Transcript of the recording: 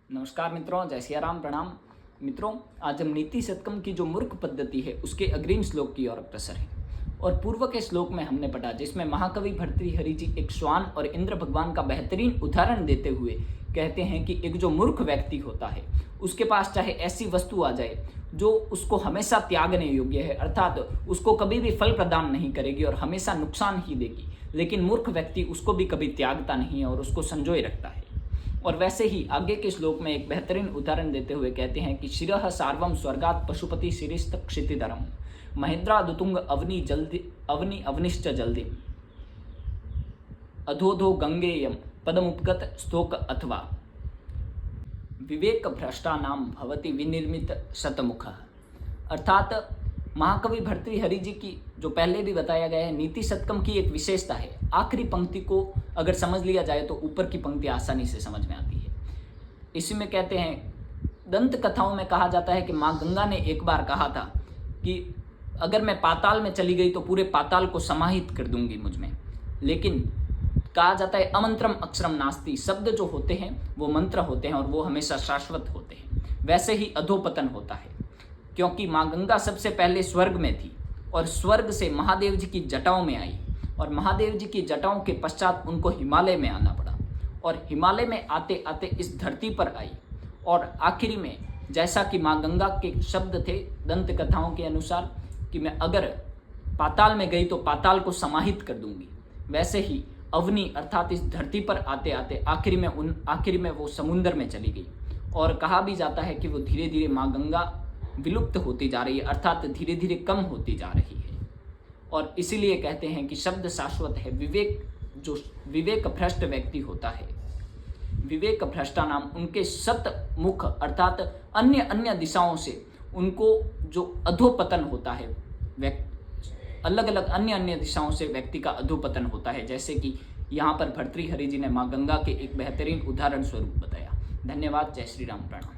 नमस्कार मित्रों, जय सिया राम, प्रणाम। मित्रों, आज हम नीति शतकम की जो मूर्ख पद्धति है उसके अग्रिम श्लोक की ओर अग्रसर है। और पूर्व के श्लोक में हमने पढ़ा जिसमें महाकवि भर्तृहरि जी एक श्वान और इंद्र भगवान का बेहतरीन उदाहरण देते हुए कहते हैं कि एक जो मूर्ख व्यक्ति होता है उसके पास चाहे ऐसी वस्तु आ जाए जो उसको हमेशा त्यागने योग्य है, अर्थात उसको कभी भी फल प्रदान नहीं करेगी और हमेशा नुकसान ही देगी, लेकिन मूर्ख व्यक्ति उसको भी कभी त्यागता नहीं है और उसको संजोए रखता है। और वैसे ही आगे के श्लोक में एक बेहतरीन उदाहरण देते हुए कहते हैं कि शिरः सार्वम स्वर्गात पशुपति शिरिस्त क्षितिधरम महेंद्रा दुतुंग अवनि अवनिश्च जल्दी अधोधो गंगेयम पदमुपगत स्तोक अथवा विवेक भ्रष्टा नाम भवति विनिर्मित शतमुख। अर्थात महाकवि भर्तृहरि जी की जो पहले भी बताया गया है नीति शतकम की एक विशेषता है, आखिरी पंक्ति को अगर समझ लिया जाए तो ऊपर की पंक्ति आसानी से समझ में आती है। इसी में कहते हैं, दंत कथाओं में कहा जाता है कि माँ गंगा ने एक बार कहा था कि अगर मैं पाताल में चली गई तो पूरे पाताल को समाहित कर दूंगी मुझ में। लेकिन कहा जाता है अमंत्रम अक्षरम नास्ति, शब्द जो होते हैं वो मंत्र होते हैं और वो हमेशा शाश्वत होते हैं। वैसे ही अधोपतन होता है, क्योंकि माँ गंगा सबसे पहले स्वर्ग में थी और स्वर्ग से महादेव जी की जटाओं में आई और महादेव जी की जटाओं के पश्चात उनको हिमालय में आना पड़ा और हिमालय में आते आते इस धरती पर आई और आखिरी में जैसा कि माँ गंगा के शब्द थे दंत कथाओं के अनुसार कि मैं अगर पाताल में गई तो पाताल को समाहित कर दूंगी, वैसे ही अवनी अर्थात इस धरती पर आते आते आखिरी में वो समुद्र में चली गई। और कहा भी जाता है कि वो धीरे धीरे माँ गंगा विलुप्त होती जा रही है, अर्थात धीरे धीरे कम होती जा रही है। और इसीलिए कहते हैं कि शब्द शाश्वत है। जो विवेक भ्रष्ट व्यक्ति होता है, विवेक भ्रष्टा नाम उनके शतमुख अर्थात अन्य दिशाओं से उनको जो अधोपतन होता है, अलग अलग अन्य दिशाओं से व्यक्ति का अधोपतन होता है, जैसे कि यहाँ पर भर्तृहरि जी ने माँ गंगा के एक बेहतरीन उदाहरण स्वरूप बताया। धन्यवाद। जय श्री राम, प्रणाम।